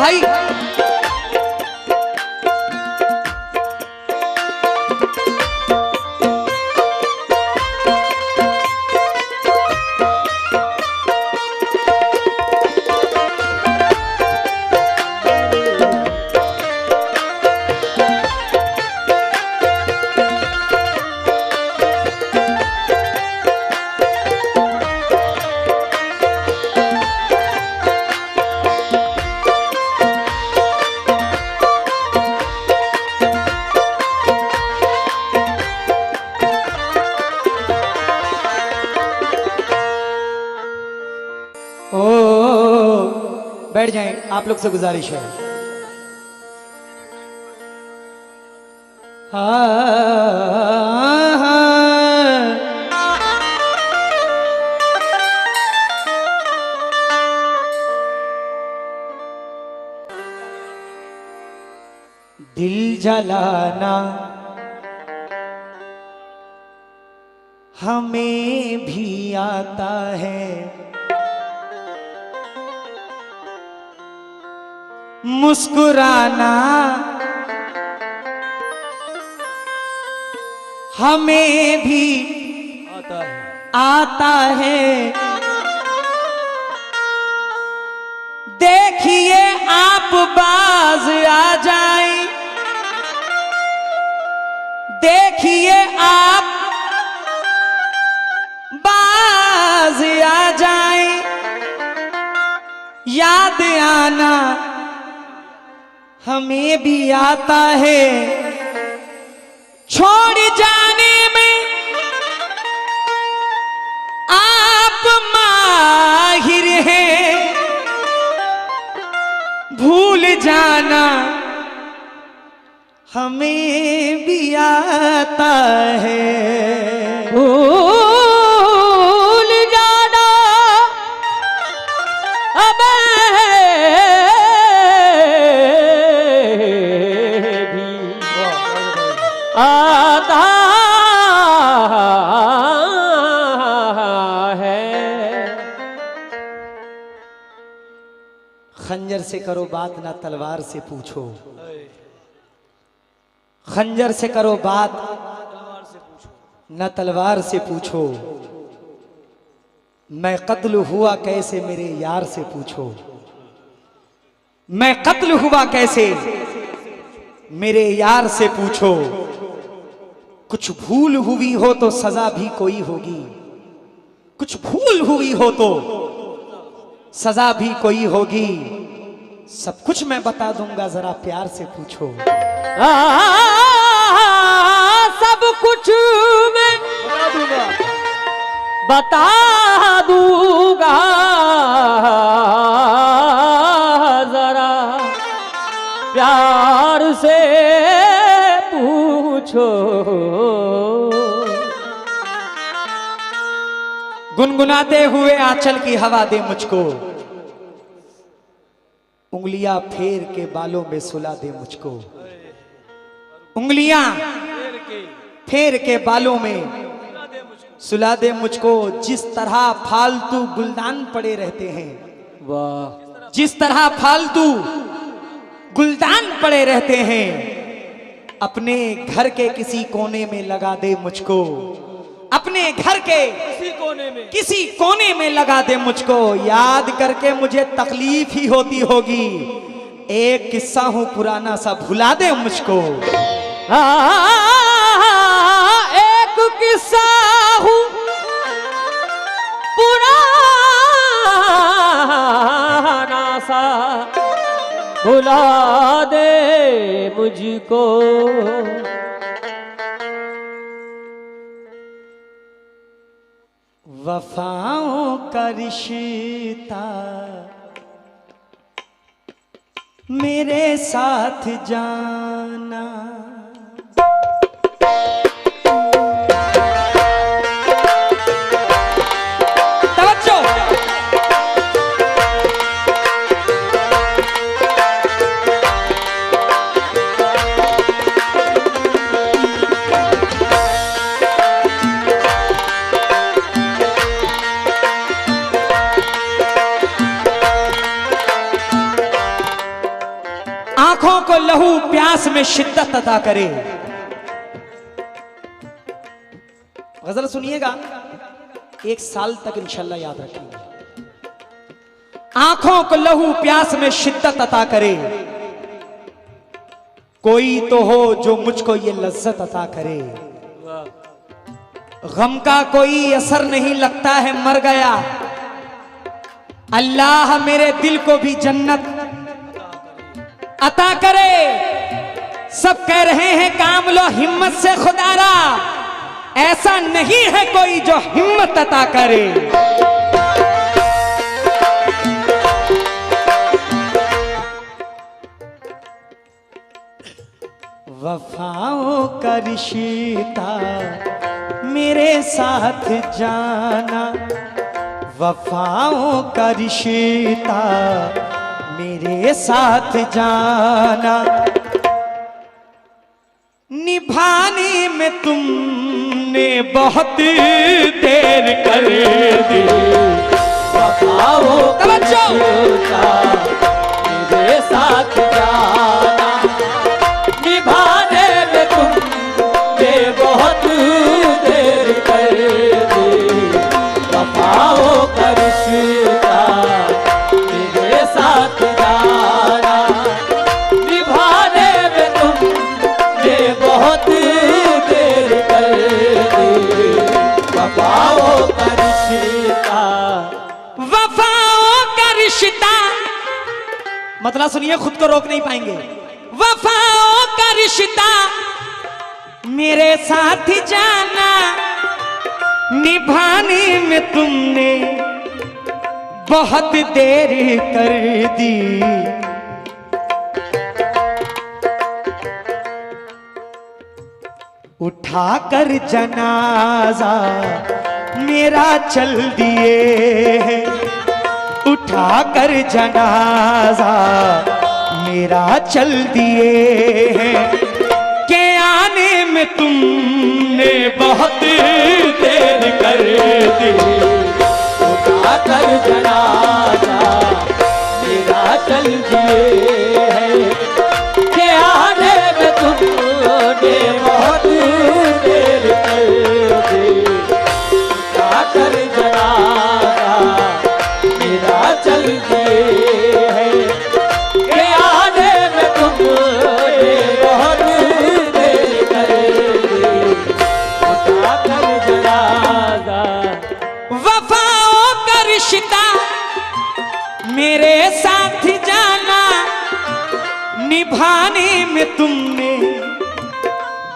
भाई। ओ बैठ जाएं, आप लोग से गुजारिश है। दिल जलाना हमें भी आता है, मुस्कुराना हमें भी आता है। देखिए आप बाज आ जाएं, देखिए आप बाज आ जाएं, याद आना हमें भी आता है। छोड़ जाने में आप माहिर हैं, भूल जाना हमें भी आता है। भूल जाना अब आता है। खंजर से करो बात ना तलवार से पूछो, खंजर से करो बात न तलवार से पूछो। मैं कत्ल हुआ कैसे मेरे यार से पूछो, मैं कत्ल हुआ कैसे मेरे यार से पूछो। कुछ भूल हुई हो तो सजा भी कोई होगी, कुछ भूल हुई हो तो सजा भी कोई होगी। सब कुछ मैं बता दूंगा जरा प्यार से पूछो। सब कुछ मैं बता दूंगा जरा प्यार से पूछो। गुनगुनाते हुए आंचल की हवा दे मुझको, उंगलियां फेर के बालों में सुला दे मुझको। उंगलियां फेर के बालों में सुला दे मुझको। जिस तरह फालतू गुलदान पड़े रहते हैं, वाह, जिस तरह फालतू गुलदान पड़े रहते हैं, अपने घर के किसी कोने में लगा दे मुझको। अपने घर के किसी कोने में लगा दे मुझको। याद करके मुझे तकलीफ ही होती होगी, एक किस्सा हूं पुराना सा भुला दे मुझको। एक किस्सा हूं पुराना सा भुला दे मुझको। वफाओं का रिश्ता मेरे साथ जाना, आंखों को लहू प्यास में शिद्दत अता करे। गजल सुनिएगा, 1 साल तक इंशाल्लाह याद रखेंगे। आंखों को लहू प्यास में शिद्दत अता करे, कोई तो हो जो मुझको ये लज्जत अता करे। गम का कोई असर नहीं लगता है मर गया, अल्लाह मेरे दिल को भी जन्नत अता करे। सब कह रहे हैं काम लो हिम्मत से खुदारा, ऐसा नहीं है कोई जो हिम्मत अता करे। वफाओं का रिश्ता मेरे साथ जाना, वफाओं का रिश्ता मेरे साथ जाना, निभाने में तुमने बहुत देर कर दी। वफाओं का रिश्ता मेरे साथ जाना, निभाने में तुमने बहुत देर कर दी। वफाओं का रिश्ता मेरे साथ जाना, निभाने में तुमने बहुत देर कर दी। वफाओं का रिश्ता, वफाओं का रिश्ता, मतलब सुनिए, खुद को रोक नहीं पाएंगे। वफाओं का रिश्ता मेरे साथ जाना, निभाने में तुमने बहुत देर कर दी। उठाकर जनाजा मेरा चल दिए हैं, उठाकर जनाजा मेरा चल दिए हैं, के आने में तुमने बहुत देर कर दी। उठाकर जनाजा मेरा चल दिए हैं, के आने में तुमने बहुत देर कर दी। उठाकर जनाजा मेरा चल दिए हैं, के आने में तुमने बहुत देर कर दी। उठाकर जनाजा, वफाओं का रिश्ता मेरे साथ जाना, निभाने में तुमने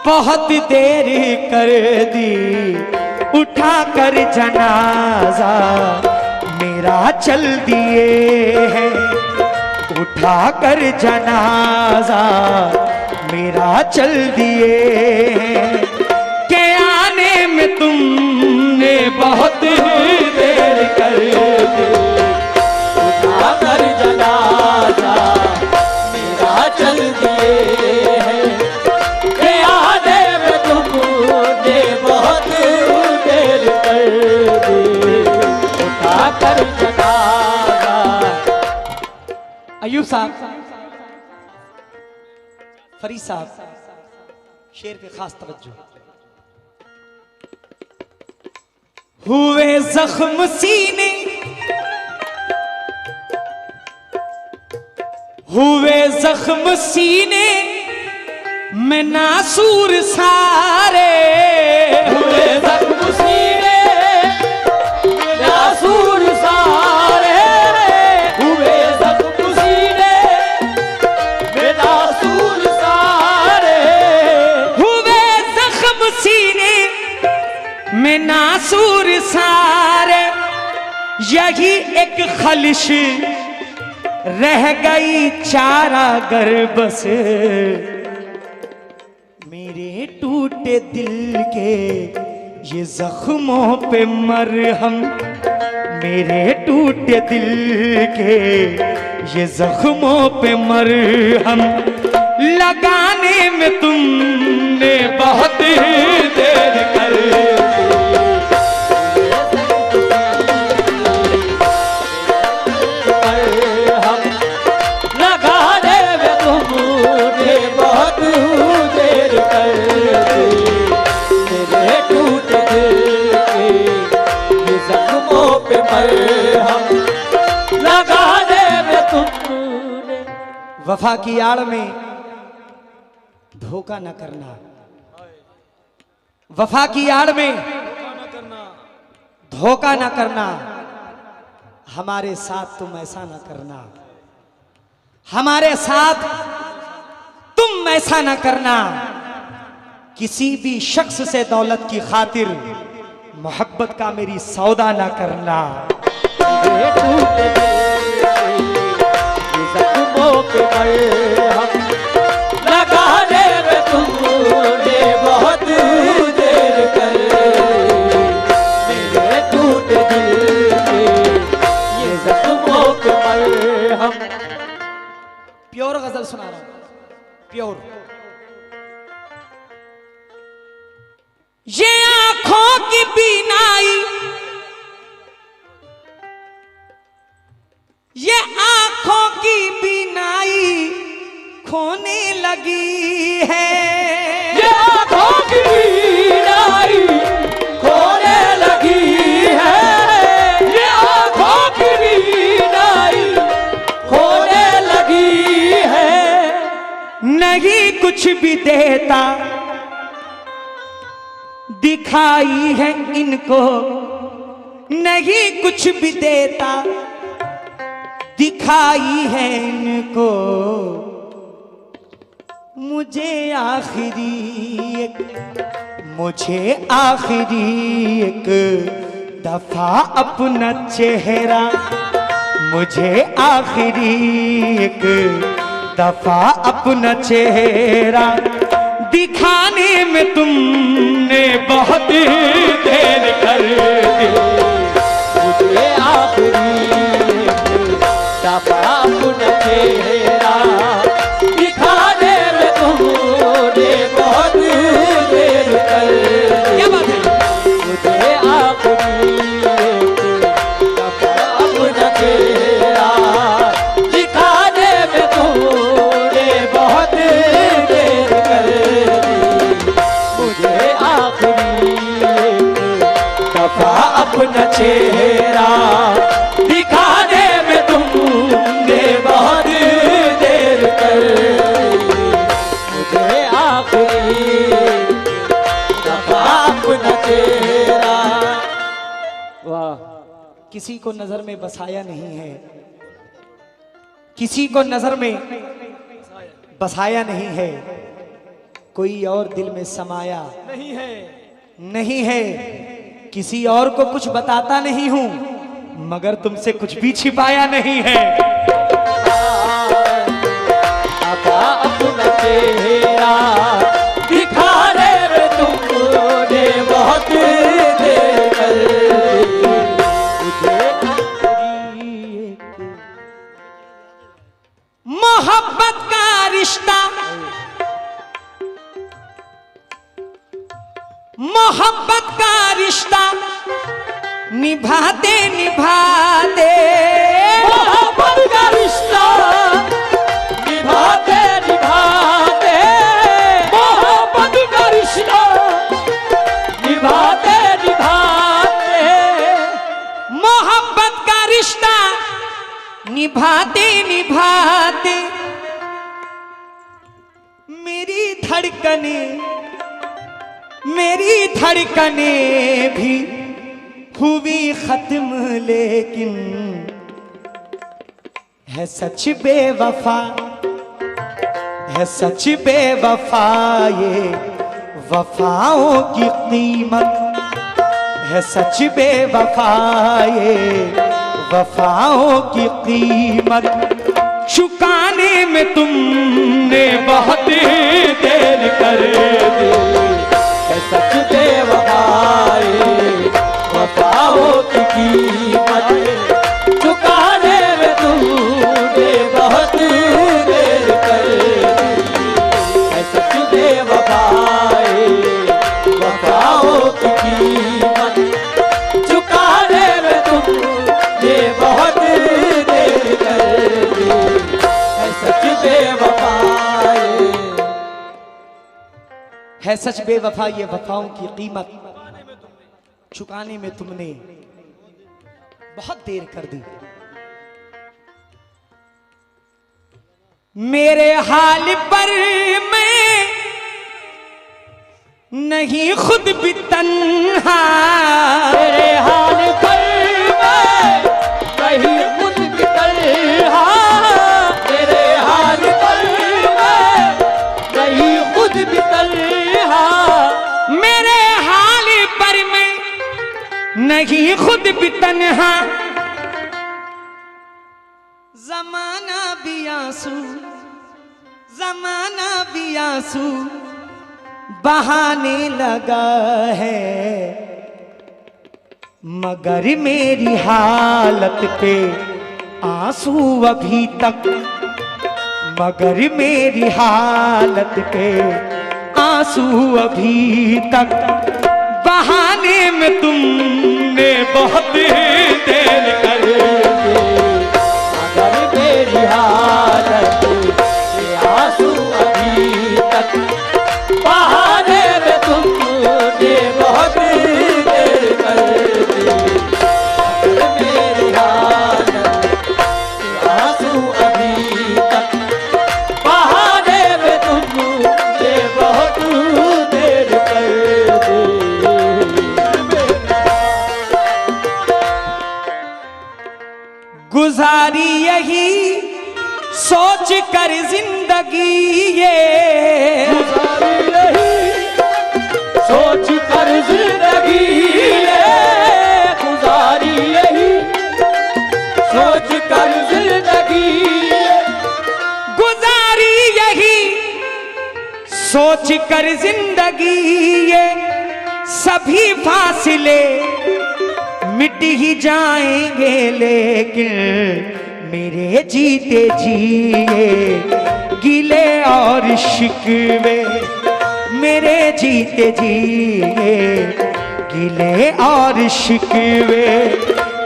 बहुत देर कर दी। उठाकर जनाजा मेरा चल दिए हैं, उठाकर जनाजा मेरा चल दिए हैं, के आने में तुमने बहुत देर कर दी। उठाकर जनाजा मेरा चल दिए हैं, के आने में तुमने बहुत देर कर दी। उठाकर जनाजा। अयूब साहब, फरीद साहब, शेर पे खास तवज्जो। हुए जख्म सीने, हुए जख्म सीने में नासूर सारे, हुए जख्म सीने में नासूर सारे, हुए जख्म सीने में नासूर सारे, हुए जख्म सीने में नासूर सारे, यही एक खलिश रह गई चारा गर बस। मेरे टूटे दिल के ये जख्मों पे मरहम, मेरे टूटे दिल के ये जख्मों पे मरहम, लगाने में तुमने बहुत देर कर दी। लगाने में तुम वफा की आड़ में धोखा न करना, वफा की आड़ में धोखा न करना, हमारे साथ तुम ऐसा न करना, हमारे साथ तुम ऐसा न करना। किसी भी शख्स से दौलत की खातिर मोहब्बत का मेरी सौदा न करना। लगाने में तुमने बहुत देर कर, मेरे टूटे दिल के ये जख्मों पे मरहम। प्योर गजल सुना रहा हूं, प्योर। ये आंखों की बीनाई, ये आंखों की बीनाई खोने लगी है, ये आंखों की बीनाई खोने लगी है, ये आंखों की बीनाई खोने लगी है। नहीं कुछ भी देता दिखाई है इनको, नहीं कुछ भी देता दिखाई है इनको। मुझे आखिरी एक दफा अपना चेहरा, मुझे आखिरी एक दफा अपना चेहरा दिखाने में तुमने बहुत देर कर दी। मुझे आखिरी दफा अपना चेहरा दिखाने में तुमने बहुत देर कर दी। क्या बात है? मुझे आखिरी दफा अपना चेहरा दिखाने में तुमने बहुत देर कर दी। मुझे आखिरी दफा अपना चेहरा दिखाने में तुमने बहुत देर कर दी। मुझे आखिरी दफा अपना चेहरा। वाह, किसी को नजर में बसाया नहीं है, किसी को नजर में बसाया नहीं है, कोई और दिल में समाया नहीं है, नहीं है, किसी और को कुछ बताता नहीं हूं, मगर तुमसे कुछ भी छिपाया नहीं है। अपना चेहरा दिखाने में तुमने बहुत देर कर दी। मोहब्बत का रिश्ता, मोहब्बत का रिश्ता निभाते निभाते, मोहब्बत का रिश्ता निभाते निभाते, मोहब्बत का रिश्ता निभाते निभाते, मोहब्बत का रिश्ता निभाते निभाते मेरी धड़कने भी हुई खत्म, लेकिन है सच बेवफा, है सच बेवफा ये वफाओं की कीमत, है सच बेवफा ये वफाओं की कीमत चुकाने में तुमने बहुत देर कर दी। है सच बेवफा ये वफाओं की कीमत चुकाने में तुमने बहुत देर कर दी। है सच बेवफा ये वफाओं की कीमत चुकाने में तुमने बहुत देर कर दी। है सच बेवफा है सच बेवफा ये वफाओं की कीमत चुकाने में तुमने बहुत देर कर दी। मेरे हाल पर मैं नहीं खुद भी तन्हा, मेरे हाल पर मैं नहीं खुद भी तन्हा, मेरे हाल पर मैं नहीं खुद भी तन्हा, मेरे हाल पर मैं नहीं खुद भी तन्हा। जमाना भी आंसू, जमाना भी आंसू बहाने लगा है, मगर मेरी हालत पे आंसू अभी तक, मगर मेरी हालत पे आंसू अभी तक। बहाने में तुमने बहुत देर कर दी, मगर मेरी हालत पे आंसू अभी तक, बहाने में तुमने बहुत देर कर दी, मगर मेरी हालत पे आंसू अभी तक, बहाने में तुमने बहुत देर कर दी। गुजारी यही सोच कर जिंदगी ये, गुजारी यही सोच कर जिंदगी ये, गुजारी यही सोच कर जिंदगी ये, गुजारी यही सोच कर जिंदगी ये। सभी फासले मिट ही जाएंगे, लेकिन मेरे जीते जिए गिले और शिकवे, मेरे जीते जिए गिले और शिकवे।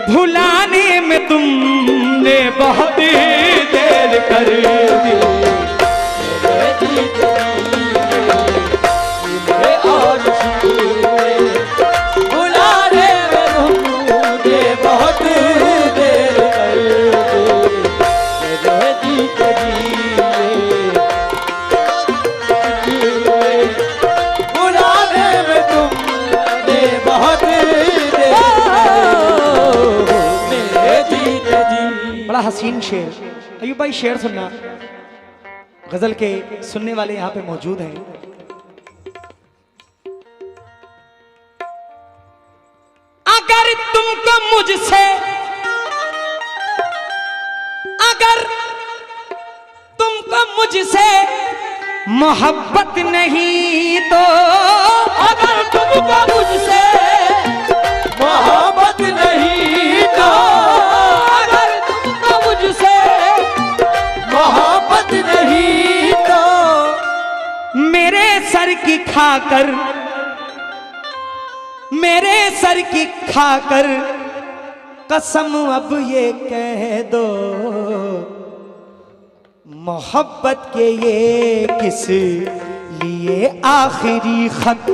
भुलाने में तुमने बहुत देर कर दी, मेरे जीते जिए और शिकवे, बुलाने में तुमने बहुत देर कर दी, मेरे जीते जिए, बुलाने में तुमने बहुत देर, मेरे जीते जी। बड़ा हसीन शेर। अयूब भाई शेर सुनना, गजल के सुनने वाले यहाँ पे मौजूद हैं। अगर तुमको मुझसे, अगर तुमको मुझसे मोहब्बत नहीं तो, अगर तुमको मुझसे मोहब्बत नहीं तो, अगर तुमको मुझसे मोहब्बत नहीं तो, मेरे सर की खाकर, मेरे सर की खाकर कसम अब ये कह दो, मोहब्बत के ये किस लिए आखिरी खत,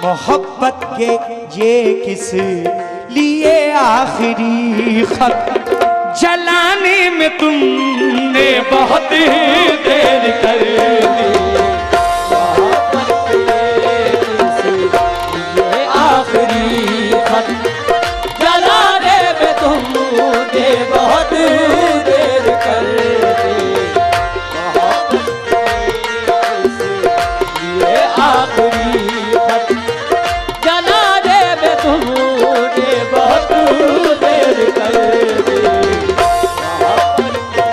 मोहब्बत के ये किस लिए आखिरी खत। जलाने में तुमने बहुत देर कर दी, मोहब्बत के ये आखिरी खत, जलाने में तुमने बहुत देर कर दी, मोहब्बत के ये आखिरी खत, जलाने में तुमने बहुत देर कर दी, मोहब्बत के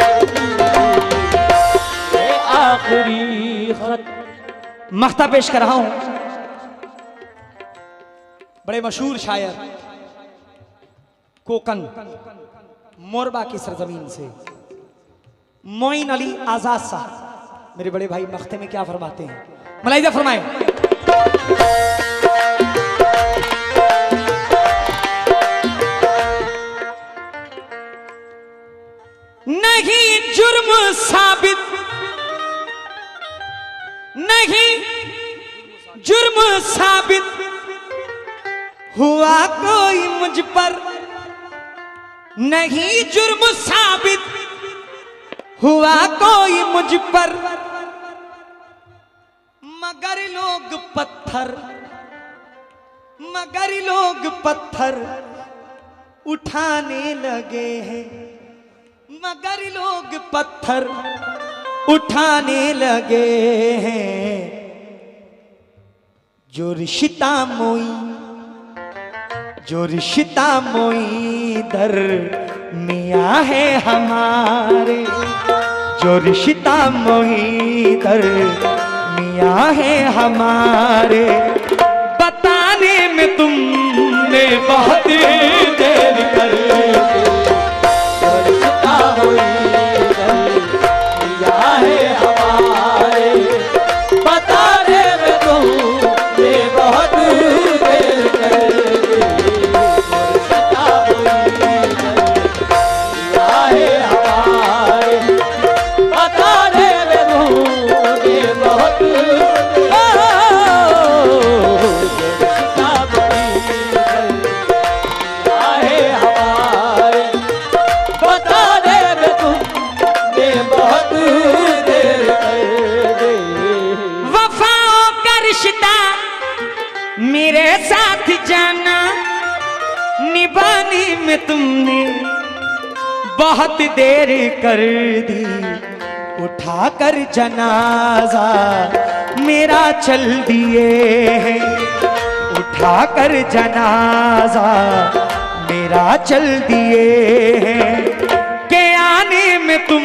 ये आखिरी खत। मख्ता पेश कर रहा हूं बड़े मशहूर शायर कोकन मोरबा की सरजमीन से मोइन अली आजाद साहब, मेरे बड़े भाई मख्ते में क्या फरमाते हैं, मलाइजा फरमाएं। नहीं जुर्म साबित, नहीं जुर्म साबित हुआ कोई मुझ पर, नहीं जुर्म साबित हुआ कोई मुझ पर मगर लोग पत्थर उठाने लगे हैं, मगर लोग पत्थर उठाने लगे हैं। जो रिश्ता मोई दर मियाँ है हमारे, जो रिश्ता मोई दर मियाँ है हमारे। बताने में तुमने बहुत देर कर दी, जो रिश्ता हुई मियाँ है हमारे, बताने में तुमने बहुत देर कर दी। जो रिश्ता हुई मियाँ है हमारे, बताने में तुमने बहुत मेरे साथ जाना, निभाने में तुमने बहुत देर कर दी। उठाकर जनाजा मेरा चल दिए हैं, उठाकर जनाजा मेरा चल दिए हैं। के आने में तुम